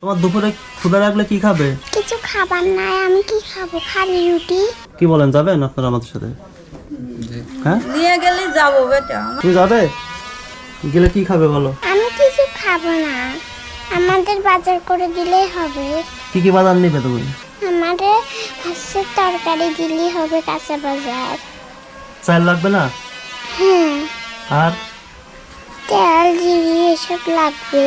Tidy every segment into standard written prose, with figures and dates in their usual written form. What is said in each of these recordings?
তোমার দুপুরে ক্ষুধা লাগলে কি খাবে? কিছু খাবার নাই, আমি কি খাবো? খালি রুটি। কি বলেন, যাবেন আপনারা আমাদের সাথে? হ্যাঁ, নিয়ে গেলে যাবো বেটা। তুমি যাবে? গেলে কি খাবে বলো? আমি কিছু খাবো না, আমাদের বাজার করে দিলেই হবে। কি কি বাজার নিবে তুমি? আমাদের হাঁসের তরকারি দিলেই হবে, কাঁচা বাজার। চাল লাগবে না? হ্যাঁ, আর তেল জিরি এসব লাগবে।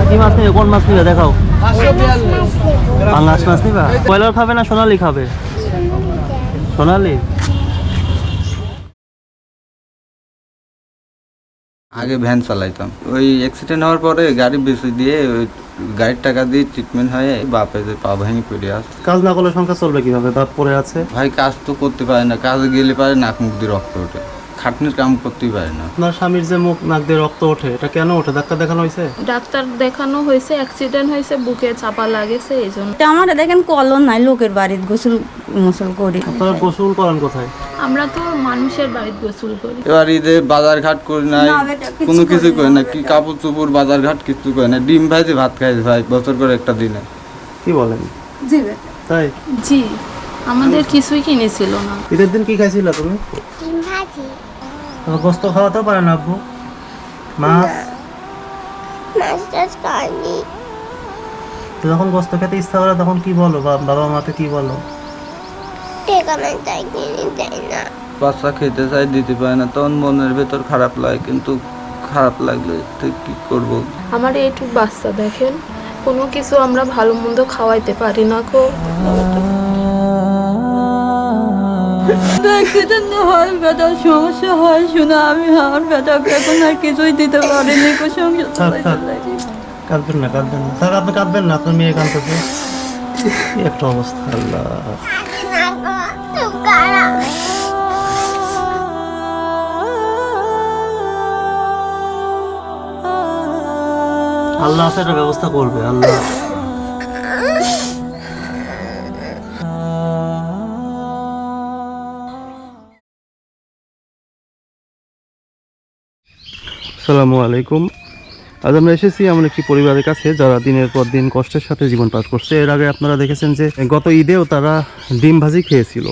কি মাছ নিবে? কোন মাছ নিবে দেখাও। মাছ নেবো। পাঙ্গাস মাছ নিবা? ব্রয়লার খাবে না সোনালি খাবে? সোনালি। আগে ভ্যান চালাইতাম, ওই অ্যাক্সিডেন্ট হওয়ার পরে গাড়ি বেঁচে দিয়ে ওই গাড়ির টাকা দিয়ে ট্রিটমেন্ট হয়ে বাপে যে পা ভেঙে পড়ে আছে। কাজ না করলে সংসার চলবে কিভাবে? বাপ পড়ে আছে। ভাই কাজ তো করতে পারে না, কাজে গেলে পারে নাক মুখ দিয়ে রক্ত ওঠে, খাটনির কাম করতেই পারে না। আপনার স্বামীর যে মুখ নাক দিয়ে রক্ত ওঠে, এটা কেন ওঠে? ডাক্তার দেখানো হয়েছে? ডাক্তার দেখানো হয়েছে, অ্যাক্সিডেন্ট হয়েছে, বুকে চাপা লাগেছে, এই জন্য। আমার দেখেন কলন নাই, লোকের বাড়ির গোসল মোসল করি। আপনারা গোসল করেন কোথায়? আমরা তো মানুষের বাড়িতে গোসল করি। এবার ঈদে বাজার ঘাট করি নাই, না বেটা, কিছু কোনো কিছু করি করি না না, কি কাপড় চোপড় বাজার ঘাট কিছু করে না, ডিম ভাইতে ভাত খাইছে ভাই বছর করে একটা দিনে। কি বলেন? জি বেটা। তাই? জি, আমাদের কিছুই কিনেছিল না। ঈদের দিন কি খাইছিলা তুমি? ডিম ভাজি। তোমার গোস্ত খাওয়াতেও পারে না আব্বু? মাছ? মাছ টাছ খাইনি। তো যখন গোস্ত খেতে ইচ্ছা করে তখন কি বলো? বাবা মাকে কি বলো? টেকা নাই, তাই কিনে দেয় না। বাচ্চা খেতে চাই, দিতে পারে না, তখন মনের ভেতর খারাপ লাগে, কিন্তু খারাপ লাগলে তো কি করব। আমার এইটুক বাচ্চা দেখেন, কোনো কিছু আমরা ভালো মন্দ খাওয়াইতে পারি না কো। অ্যাক্সিডেন্ট হয় বেটা, সমস্যা হয় শুনে আমি আমার বেটাকে এখন আর কিছুই দিতে পারিনি, সংসার চালাইতে লাগি। কাঁদবেন না, কাঁদবেন না স্যার, আপনি কাঁদবেন না, আপনার মেয়ে কাঁদতেছে। কি একটা অবস্থা! আল্লাহ, আল্লাহ আছে, একটা ব্যবস্থা করবে আল্লাহ। আসসালামু আলাইকুম। আজ আমরা এসেছি এমন একটি পরিবারের কাছে যারা দিনের পর দিন কষ্টের সাথে জীবন পার করছে। এর আগে আপনারা দেখেছেন যে গত ঈদেও তারা ডিম ভাজি খেয়েছিল।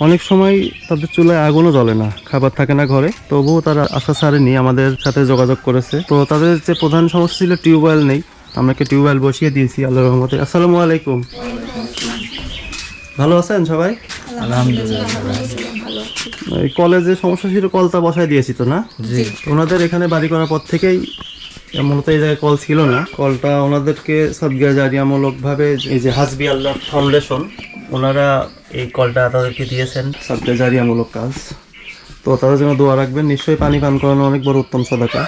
অনেক সময় তাদের চুলায় আগুনও জ্বলে না, খাবার থাকে না ঘরে, তবুও তারা আশা ছাড়েনি, আমাদের সাথে যোগাযোগ করেছে। তো তাদের যে প্রধান সমস্যা ছিল টিউবওয়েল নেই, আমরা একটা টিউবওয়েল বসিয়ে দিয়েছি আল্লাহর রহমতে। আসসালামু আলাইকুম, ভালো আছেন সবাই? এই কলেজে সমস্যা ছিল, কলটা বসায় দিয়েছি তো না? জি। ওনাদের এখানে বাড়ি করার পর থেকেই মূলত এই জায়গায় কল ছিল না। কলটা ওনাদেরকে সদকা জারিয়ামূলকভাবে এই যে হাসবি আল্লাহ ফাউন্ডেশন, ওনারা এই কলটা তাদেরকে দিয়েছেন, সদকা জারিয়ামূলক কাজ। তো তাদের জন্য দোয়া রাখবেন। নিশ্চয়ই পানি পান করানো অনেক বড় উত্তম সাদাকা।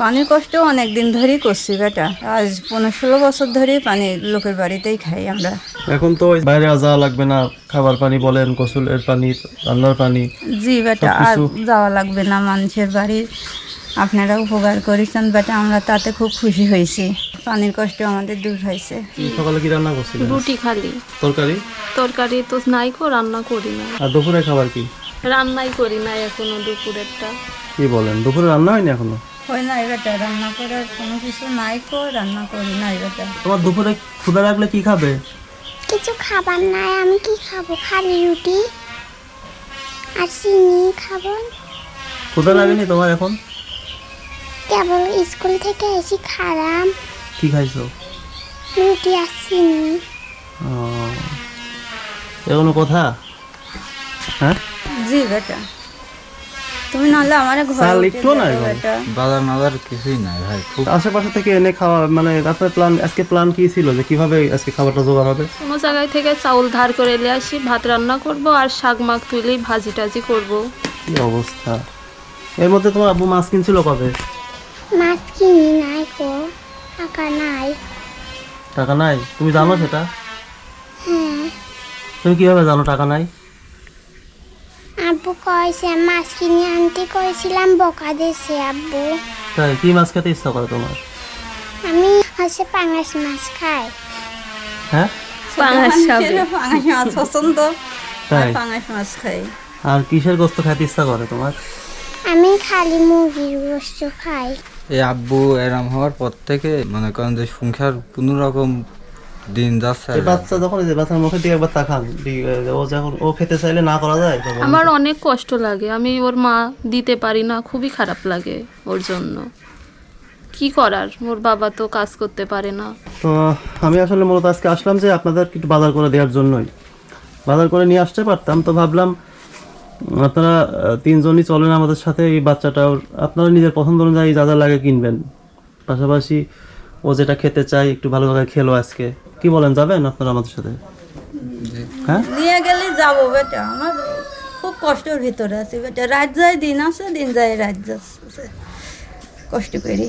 পানির কষ্ট অনেক দিন ধরেই করছি বেটা, আজ 15-16 বছর ধরে পানি লোকের বাড়িতেই খাই আমরা। এখন তো বাইরে যাওয়া লাগবে না, খাবার পানি বলেন, গোসলের পানি, রান্নার পানি। জি বেটা, আর সবকিছু। যাওয়া লাগবে না মানুষের বাড়ি। আপনারা উপকার করেছেন বেটা, আমরা তাতে খুব খুশি হয়েছি। পানির কষ্ট আমাদের দূর হয়েছে। সকালে কি রান্না করছিলেন? রুটি খালি, তরকারি? তরকারি তো নাই কো, রান্না করি না। আর দুপুরে খাবার কি? রান্নাই করি না এখনো দুপুরেরটা। কি বলেন, দুপুরে রান্না হয়নি এখনো? হয় না বেটা, রান্না করার কোনো কিছু নাই কো, রান্না করি না বেটা। তোমার দুপুরে ক্ষুধা লাগলে কি খাবে? কিছু খাবার নাই, আমি কি খাবো? খালি রুটি আর চিনি খাবো। ক্ষুধা লাগেনি তোমার এখন? কেবল স্কুল থেকে এসে খারাম কি খাইছো? রুটি আর চিনি। এখনো কথা? হ্যাঁ, জি বেটা, তুমি নাহলে আমার চাল ঘরে একটুও নাই ভাই? বেটা। বাজার মাজার কিছুই নাই ভাই, খুব আশেপাশে থেকে এনে খাওয়া, মানে আপনার প্ল্যান, আজকে প্ল্যান কি ছিল যে কিভাবে আজকে খাবারটা জোগাড় হবে? কোনো জায়গায় থেকে চাউল ধার করে এলে আসি, ভাত রান্না করব আর শাক মাখ তুলেই ভাজি টাজি করব। কি অবস্থা! এর মধ্যে তোমার আব্বু মাছ কিনছিল কবে? মাছ কিনি নাই কো, টাকা নাই। টাকা নাই? তুমি জানো সেটা? হ্যাঁ, তুমি কিভাবে জানো টাকা নাই? আব্বু কয়েছে মাছ কিনে আনতে কয়েছিলাম, বকা দিয়েছে আব্বু। তাই? কি মাছ খেতে ইচ্ছা করে তোমার? আমি পাঙাশ মাছ খাই। হ্যাঁ, পাঙাশ খাবে। পাঙাশ মাছ পছন্দ, তাই? পাঙাশ মাছ খাই। আর কিসের গোস্ত খেতে ইচ্ছা করে তোমার? আমি খালি মুরগির গোস্ত খাই। এই আব্বু এরম হওয়ার পর থেকে মনে করেন যে সংসার কোনো রকম দিন যাচ্ছে এই বাচ্চা যখন এই যে বাচ্চার মুখে দিয়ে একবার তাকান, ও যখন ও খেতে চাইলে না করা যায় তখন আমার অনেক কষ্ট লাগে, আমি ওর মা দিতে পারি না, খুবই খারাপ লাগে ওর জন্য। কি করার, ওর বাবা তো কাজ করতে পারে না। তো আমি আসলে মূলত আজকে আসলাম যে আপনাদের একটু বাজার করে দেওয়ার জন্যই। বাজার করে নিয়ে আসতে পারতাম, তো ভাবলাম আপনারা তিনজনই চলেন আমাদের সাথে। এই বাচ্চাটাও আপনারা নিজের পছন্দ অনুযায়ী যা যা লাগে কিনবেন, পাশাপাশি ও যেটা খেতে চাই একটু ভালো করে খেলো আজকে। কি বলেন, যাবেন আপনারা আমাদের সাথে? হ্যাঁ, নিয়ে গেলে যাবো বেটা, আমার খুব কষ্টের ভিতরে আছে বেটা, রাত যায় দিন আসে, দিন যায় রাত যাচ্ছে, কষ্ট করি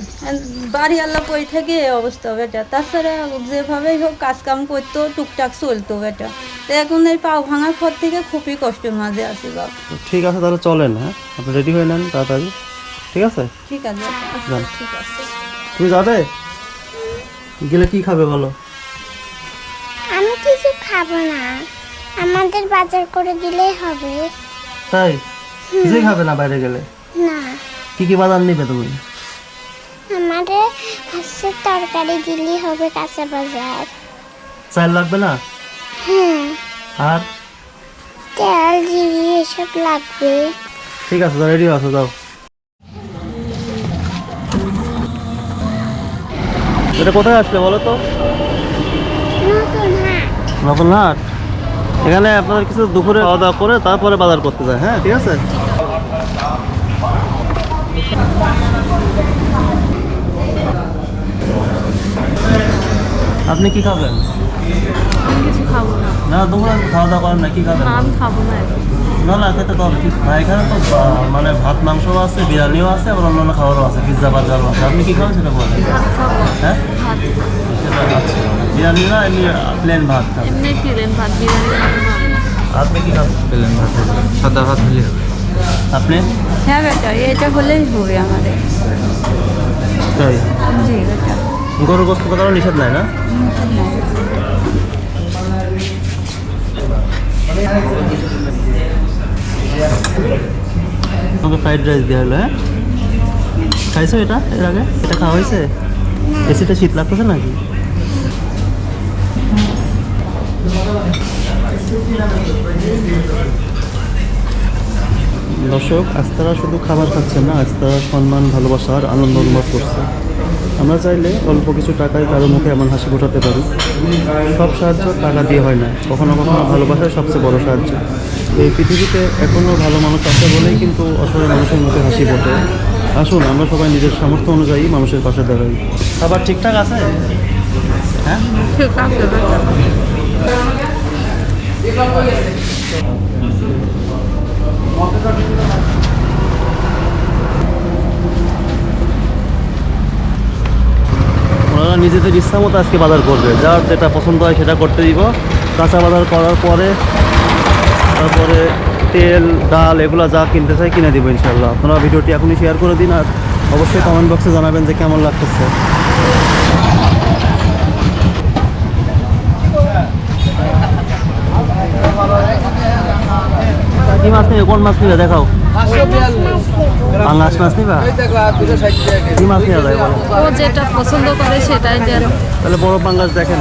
বাড়ি আল্লাহ পড়ে থেকে এই অবস্থা বেটা। তাছাড়া যেভাবেই হোক কাজ কাম করতো, টুকটাক চলতো বেটা। তো এখন এই পাও ভাঙার পর থেকে খুবই কষ্টের মাঝে আছি বাবা। ঠিক আছে, তাহলে চলেন। হ্যাঁ, আপনি রেডি হয়ে নেন তাড়াতাড়ি, ঠিক আছে? ঠিক আছে বেটা, যান। ঠিক আছে। তুমি যাবে? গেলে কি খাবে বলো? আমি কিছু খাবো না, আমাদের বাজার করে দিলেই হবে। তাই কিছুই খাবে না বাইরে গেলে? না, কি কি বাজার নিবে তুমি? আমাদের হাঁসের তরকারি দিলেই হবে, কাঁচা বাজার। চাল লাগবে না? হ্যাঁ, আর তেল জিরি এসব লাগবে। ঠিক আছে, রেডি আছো, যাও। এটা কোথায় আসলে বলো তো? নতুন হাট। নতুন হাট। এখানে আপনাদের কিছু দুপুরে খাওয়া দাওয়া করে তারপরে বাজার করতে যায়। হ্যাঁ, ঠিক আছে। আপনি কি খাবেন? আমি কিছু খাবো না। না, দুপুরে খাওয়া দাওয়া করেন না, কি খাবেন? না, আমি খাবো না এখন। না না, খেতে তো হবে। না, এখানে তো মানে ভাত মাংসও আছে, বিরিয়ানিও আছে, আবার অন্যান্য খাবারও আছে, পিৎজা বার্গারও আছে। আপনি কি খাবেন সেটা বলেন। ভাত খাবো। হ্যাঁ, ভাত, সেটা আচ্ছা। বিরিয়ানি না, এমনি প্লেন ভাত খাবেন? এমনি প্লেন ভাত, বিরিয়ানি খাবো না আমি। আপনি কি খাবেন? প্লেন ভাত হলে, সাদা ভাত হলে হবে। আপনি? হ্যাঁ বেটা, এটা হলেই হবে আমাদের। তাই? জি বেটা। গরু গোস্ত করার নিষেধ নাই না? আমাকে ফ্রাইড রাইস দেওয়া হলো। হ্যাঁ, খাইছো এটা এর আগে? এটা খাওয়া হয়েছে? এসিটা শীত লাগতেছে নাকি? দর্শক, আজ তারা শুধু খাবার খাচ্ছেন না, আজ তারা সম্মান, ভালোবাসা আর আনন্দ অনুভব করছে। আমরা চাইলে অল্প কিছু টাকায় কারো মুখে এমন হাসি ফোটাতে পারি। সব সাহায্য টাকা দিয়ে হয় না, কখনো কখনো ভালোবাসায় সবচেয়ে বড় সাহায্য। এই পৃথিবীতে এখনও ভালো মানুষ আছে বলেই কিন্তু অসহায় মানুষের মুখে হাসি ফোটে। আসুন আমরা সবাই নিজের সামর্থ্য অনুযায়ী মানুষের পাশে দাঁড়াই। খাবার ঠিকঠাক আছে? হ্যাঁ, ঠিক আছে বেটা। ওনারা নিজেদের ইচ্ছা মতো আজকে বাজার করবে, যার যেটা পছন্দ হয় সেটা করতে দিব। কাঁচা বাজার করার পরে তারপরে তেল, ডাল এগুলো যা কিনতে চাই কিনে দিব ইনশাল্লাহ। আপনারা ভিডিওটি এখনই শেয়ার করে দিন, আর অবশ্যই কমেন্ট বক্সে জানাবেন যে কেমন লাগতেছে। কি মাছ নিবে? কোন মাছ নিবে দেখাও। পাঙ্গাস মাছ নিবা? কি মাছ নিয়ে যায় বলো? ও যেটা পছন্দ করে সেটাই দেন। তাহলে বড় পাঙ্গাস দেখেন,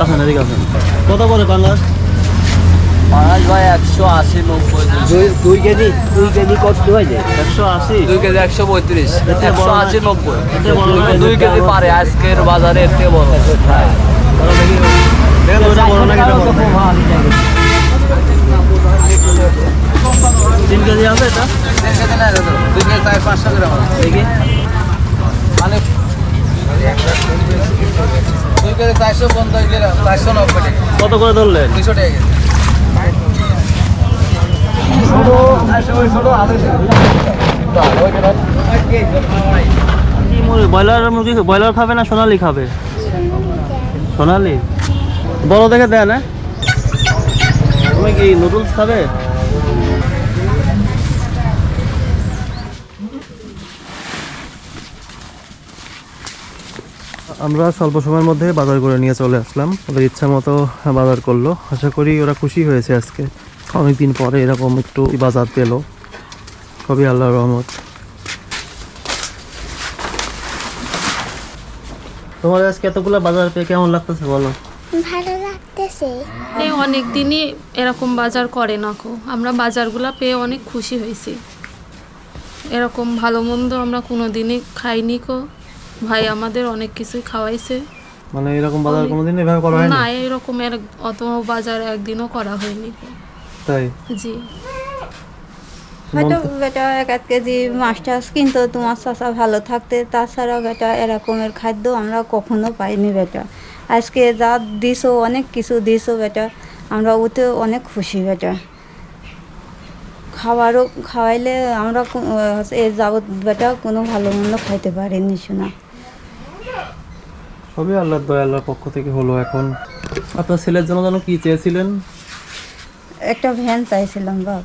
আসেন এদিকে আসেন। কত করে পাঙ্গাস? পাঁচ ভাই 180, 90। 2 কেজি কত হয়ে যায়? 180? 2 কেজি 135, এতে বড় 180, 90। এতে বড় নাই। 2 কেজি পারে আজকের বাজারে এর থেকে বড়। দেখেন ওটা বড় নাকি এটা বড়? 3 কেজি আছে এটা? 2 কেজি 500 গ্রাম দেখি। মানে 2 কেজি 450 গ্রাম, 490 টাকা, কত করে ধরলেন? 200 টাকা কেজি। কি মুরগি? মুরগি ব্রয়লার খাবে না সোনালি খাবে? সোনালি বড় দেখে দেয় না? তুমি কি নুডলস খাবে? আমরা স্বল্প সময়ের মধ্যে বাজার করে নিয়ে চলে আসলাম। ওদের ইচ্ছা মতো বাজার করলো। আশা করি ওরা খুশি হয়েছে আজকে, অনেকদিন পরে এরকম একটু বাজার পেলো। খুবই আল্লাহর রহমত। তোমার আজকে এতগুলো বাজার পেয়ে কেমন লাগতেছে বলো? ভালো লাগতেছে। এই অনেক দিনই এরকম বাজার করে না কো, আমরা বাজারগুলো পেয়ে অনেক খুশি হয়েছি। এরকম ভালো মন্দ আমরা কোনো দিনই খাইনি কো, ভাই আমাদের অনেক কিছুই খাওয়াইছে। মানে এরকম বাজার কোনোদিন এভাবে করা হয়নি? না, এরকম অত বাজার একদিনও করা হয়নি কো। তাই? জি। হয়তো বেটা 1-1 কেজি মাছ টাছ কিন্তু তোমার চাচা ভালো থাকতে, তাছাড়া বেটা এরকমের খাদ্য আমরা কখনো পাইনি বেটা। আজকে যা দিছো, অনেক কিছু দিছো বেটা, আমরা ওতে অনেক খুশি বেটা। খাওয়াইলে আমরা এ যাবৎ বেটা কোনো ভালো মন্দ খাইতে পারিনি শোনা। সবই আল্লাহর দয়া, আল্লাহর পক্ষ থেকে হলো। এখন আপনার ছেলের জন্য যেন কি চেয়েছিলেন? একটা ভ্যান চাইছিলাম বাপ।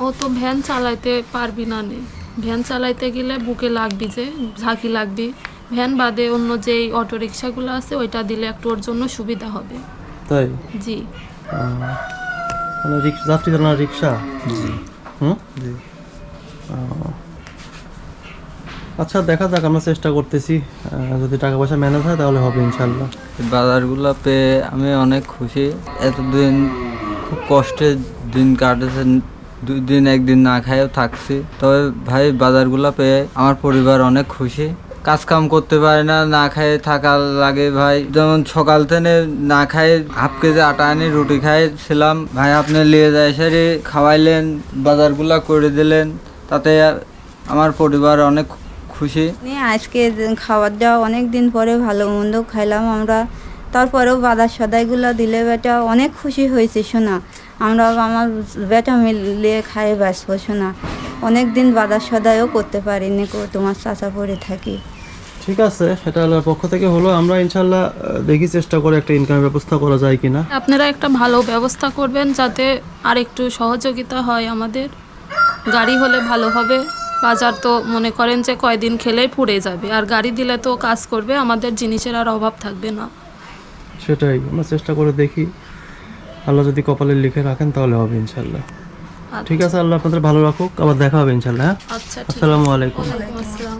ও তো ভ্যান চালাইতে পারবি না নে, ভ্যান চালাইতে গেলে বুকে লাগবি, যে ঝাঁকি লাগবি। ভ্যান বাদে অন্য যেই অটো রিক্সাগুলো আছে ওইটা দিলে একটু ওর জন্য সুবিধা হবে। তাই? জি। মানে যাত্রী চালানোর রিক্সা? জি। জি। আচ্ছা, দেখা যাক, আমরা চেষ্টা করতেছি। যদি টাকা পয়সা ম্যানেজ হয় তাহলে হবে ইনশাল্লাহ। বাজারগুলো পেয়ে আমি অনেক খুশি। এতদিন খুব কষ্টের দিন কাটেছে, 2 দিন 1 দিন না খাইও থাকছি। তবে ভাই বাজারগুলো পেয়ে আমার পরিবার অনেক খুশি। কাজ কাম করতে পারে না, না খাই থাকা লাগে ভাই। যেমন সকাল থেকে না খাই হাফ কেজি আটা আনি রুটি খাইছিলাম, ভাই আপনি নিয়ে যায় সেরে খাওয়াইলেন, বাজারগুলো করে দিলেন, তাতে আমার পরিবার অনেক খুশি। আজকে খাবার দাওয়া অনেক দিন পরে ভালো মন্দ খাইলাম আমরা, তারপরেও বাজার সদাইগুলো দিলে বেটা অনেক খুশি হয়েছে শোনা। আমরা আমার বেটা মিলিয়ে খাই বাঁচবো শোনা। অনেক দিন বাজার সদাইও করতে পারিনি কো, তোমার চাচা পড়ে থাকি। ঠিক আছে, সেটা আল্লাহর পক্ষ থেকে হলো। আমরা ইনশাল্লাহ দেখি চেষ্টা করে একটা ইনকামের ব্যবস্থা করা যায় কিনা। আপনারা একটা ভালো ব্যবস্থা করবেন যাতে আর একটু সহযোগিতা হয় আমাদের। গাড়ি হলে ভালো হবে। বাজার তো মনে করেন যে কয়দিন খেলেই ফুরে যাবে, আর গাড়ি দিলে তো কাজ করবে, আমাদের জিনিসের আর অভাব থাকবে না। সেটাই আমরা চেষ্টা করে দেখি, আল্লাহ যদি কপালে লিখে রাখেন তাহলে হবে ইনশাল্লাহ। ঠিক আছে, আল্লাহ আপনাদের ভালো রাখুক, আবার দেখা হবে ইনশাল্লাহ। আচ্ছা, ঠিক আছে। আসসালামু আলাইকুম। ওয়ালাইকুম আসসালাম।